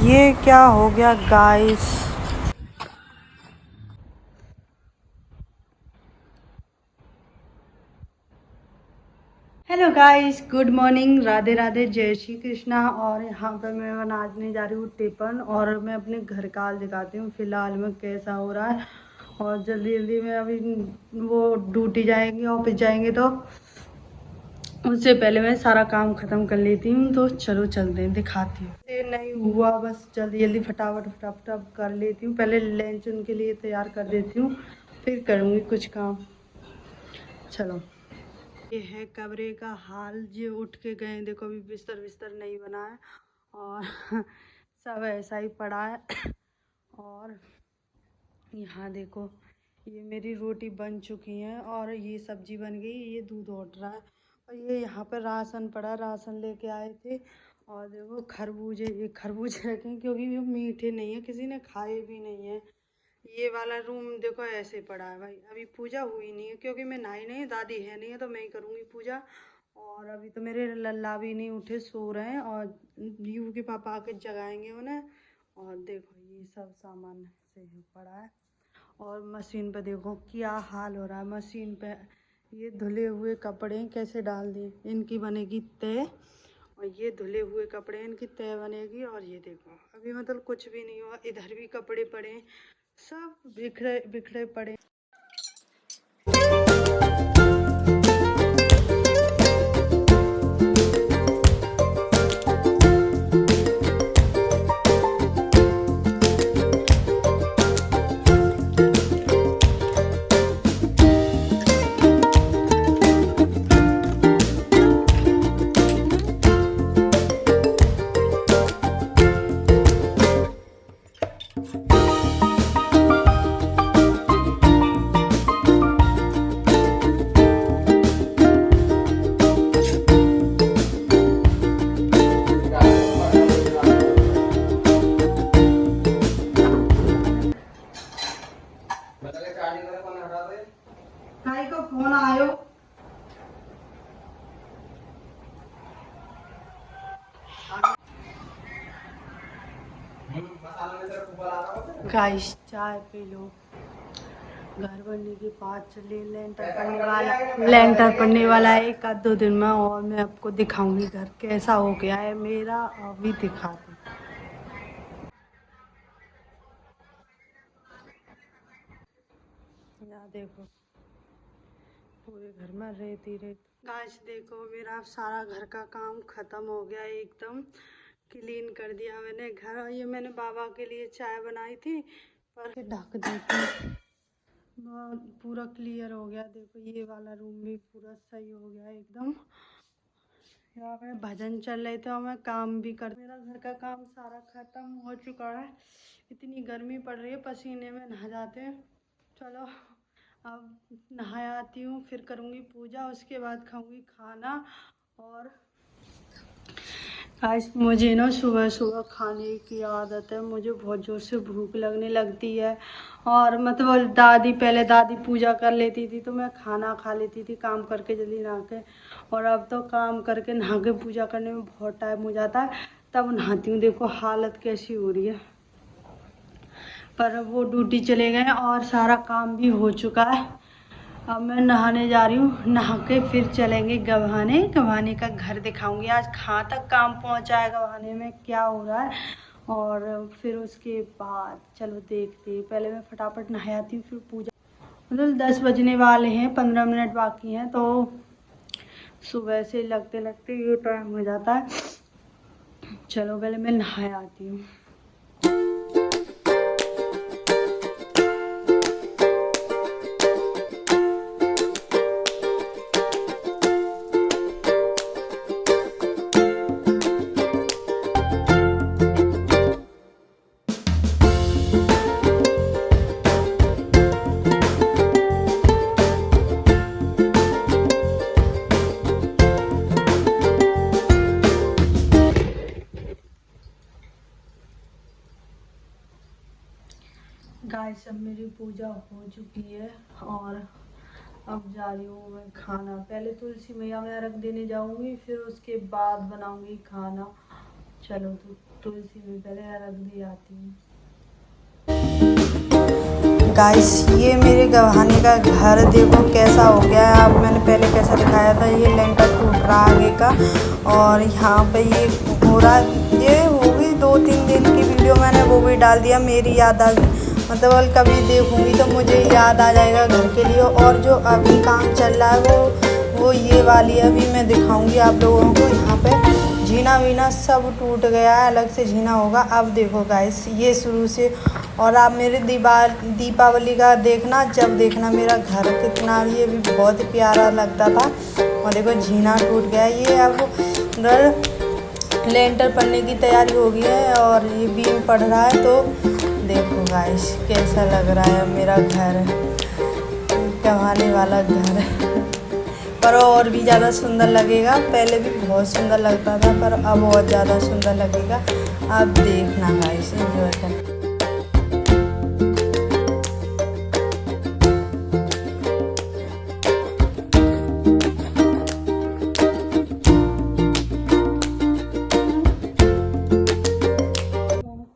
ये क्या हो गया guys. Hello guys, good morning, Radhe Radhe, जय श्री कृष्णा। और यहाँ पर मैं बनाने जा रही हूँ टिफिन और मैं अपने घर का हाल दिखाती हूँ फिलहाल में कैसा हो रहा है। और जल्दी जल्दी में अभी वो ड्यूटी जाएंगे, ऑफिस जाएंगे, तो उससे पहले मैं सारा काम ख़त्म कर लेती हूँ। तो चलो चलते हैं, दिखाती हूँ। ये नहीं हुआ, बस जल्दी जल्दी फटाफट फटाफट कर लेती हूँ। पहले लंच उनके लिए तैयार कर देती हूँ, फिर करूँगी कुछ काम। चलो, ये है कमरे का हाल। ये उठ के गए, देखो अभी बिस्तर बिस्तर नहीं बना है और सब ऐसा ही पड़ा है। और यहाँ देखो, ये मेरी रोटी बन चुकी है और ये सब्जी बन गई, ये दूध उठ रहा है। और ये यहाँ पर राशन पड़ा, राशन लेके आए थे। और देखो खरबूजे, ये खरबूजे रखे हैं क्योंकि ये मीठे नहीं है, किसी ने खाए भी नहीं है। ये वाला रूम देखो ऐसे पड़ा है भाई। अभी पूजा हुई नहीं है क्योंकि मैं नहाई नहीं, दादी है नहीं है, तो मैं ही करूँगी पूजा। और अभी तो मेरे लल्ला भी नहीं उठे, सो रहे हैं। और यू के पापा आके जगाएंगे उन्हें। और देखो ये सब सामान से पड़ा है। और मशीन पे देखो क्या हाल हो रहा है। मशीन पे ये धुले हुए कपड़े कैसे डाल दिए, इनकी बनेगी तय। और ये धुले हुए कपड़े, इनकी तय बनेगी। और ये देखो अभी मतलब कुछ भी नहीं हुआ, इधर भी कपड़े पड़े हैं, सब बिखरे बिखरे पड़े। भाई को फोन आयो। गाइस चाय पी लो। घर बनने के बाद चलिए, लेंटर पड़ने वाला है एक आध दो दिन में। और मैं आपको दिखाऊंगी घर कैसा हो गया है मेरा, अभी दिखाती। यहाँ देखो पूरे घर में रेती रेत। गाइस देखो मेरा सारा घर का काम खत्म हो गया, एकदम क्लीन कर दिया मैंने घर। ये मैंने बाबा के लिए चाय बनाई थी, पर ढक दी थी। पूरा क्लियर हो गया। देखो ये वाला रूम भी पूरा सही हो गया एकदम। यहाँ पे भजन चल रहे थे और मैं काम भी कर, मेरा घर का काम सारा खत्म हो चुका है। इतनी गर्मी पड़ रही है, पसीने में नहा जाते हैं। चलो अब नहा आती हूँ, फिर करूँगी पूजा, उसके बाद खाऊँगी खाना। और आज मुझे ना सुबह सुबह खाने की आदत है, मुझे बहुत ज़ोर से भूख लगने लगती है। और मतलब दादी पूजा कर लेती थी तो मैं खाना खा लेती थी काम करके जल्दी नहा के। और अब तो काम करके नहा के पूजा करने में बहुत टाइम हो जाता है, तब नहाती हूँ। देखो हालत कैसी हो रही है। पर वो ड्यूटी चले गए और सारा काम भी हो चुका है। अब मैं नहाने जा रही हूँ, नहा के फिर चलेंगे गव्हाने। गव्हाने का घर दिखाऊंगी आज, कहाँ तक काम पहुँचा है गव्हाने में, क्या हो रहा है। और फिर उसके बाद चलो देखते हैं। पहले मैं फटाफट नहा आती हूँ, फिर पूजा। मतलब 10 बजने वाले हैं, 15 मिनट बाकी हैं। तो सुबह से लगते लगते ये टाइम हो जाता है। चलो पहले मैं नहा आती हूँ। गाइस अब मेरी पूजा हो चुकी है और अब जा रही हूँ मैं खाना। पहले तुलसी मैया में रख देने जाऊंगी, फिर उसके बाद बनाऊंगी खाना। चलो तो तुलसी में पहले रख दी आती हूँ। गाइस ये मेरे गवाने का घर देखो कैसा हो गया है। अब मैंने पहले कैसा दिखाया था, ये लेंटर टूट रहा आगे का, और यहाँ पे ये हो रहा, ये हो गई 2-3 दिन की वीडियो मैंने वो भी डाल दिया। मेरी याद आ, मतलब कभी देखूँगी तो मुझे याद आ जाएगा घर के लिए। और जो अभी काम चल रहा है वो ये वाली अभी मैं दिखाऊँगी आप लोगों को। यहाँ पे जीना वीना सब टूट गया है, अलग से जीना होगा। अब देखो गाइस ये शुरू से, और आप मेरे दीपावली का देखना, जब देखना मेरा घर कितना, ये भी बहुत प्यारा लगता था। और देखो जीना टूट गया। ये अब लेंटर पड़ने की तैयारी हो गई है और ये बीम पड़ रहा है। तो देखो गाइस कैसा लग रहा है मेरा घर, कमाने वाला घर। पर और भी ज़्यादा सुंदर लगेगा, पहले भी बहुत सुंदर लगता था पर अब और ज़्यादा सुंदर लगेगा। अब देखना गाइस, एंजॉय कर।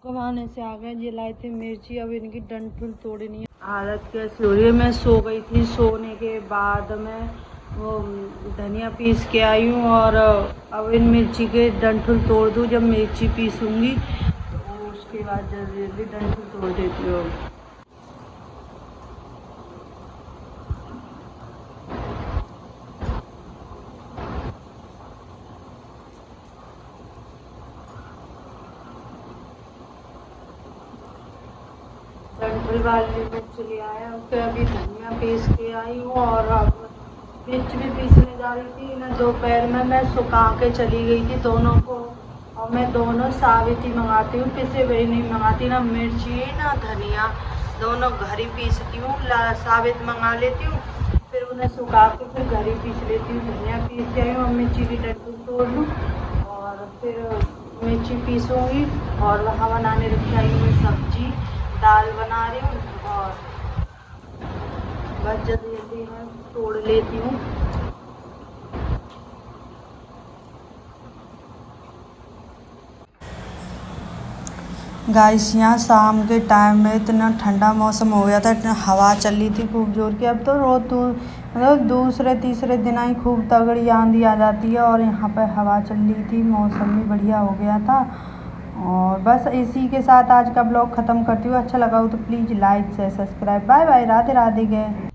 कमाने से आ गए, ये लाए थे मिर्ची, अब इनकी डंठल तोड़नी है। हालत कैसी हो रही है, मैं सो गई थी, सोने के बाद मैं वो धनिया पीस के आई हूँ और अब इन मिर्ची के डंठल तोड़ दूँ। जब मिर्ची पीसूँगी तो उसके बाद जल्दी जल्दी डंठल तोड़ देती हूँ। डंठल वाली मिर्च ले आया, फिर अभी धनिया पीस के आई हूँ और अब मिर्च भी पीसने जा रही थी ना। दोपहर में मैं सुखा के चली गई थी दोनों को, और मैं दोनों साबित ही मंगाती हूँ, पिसे हुए नहीं मंगाती, ना मिर्ची ना धनिया, दोनों घर ही पीसती हूँ। साबित मंगा लेती हूँ, फिर उन्हें सुखा के फिर घर ही पीस लेती हूँ। धनिया पीस के आई हूँ, अब मिर्ची की डंठल तोड़ लूँ और फिर मिर्ची पीसूँगी। और वहाँ बनाने रखी आई हूँ सब्जी, दाल बना रही हूँ और बस जल्दी जल्दी मैं तोड़ लेती हूँ। गाइस यहाँ शाम के टाइम में इतना ठंडा मौसम हो गया था, इतना हवा चल रही थी खूब जोर की। अब तो रोज मतलब दूसरे तीसरे दिन ही खूब तगड़ी आंधी आ जाती है, और यहाँ पर हवा चल रही थी, मौसम भी बढ़िया हो गया था। और बस इसी के साथ आज का ब्लॉग ख़त्म करती हूँ। अच्छा लगा हो तो please like share subscribe. Bye bye, Radhe Radhe गए।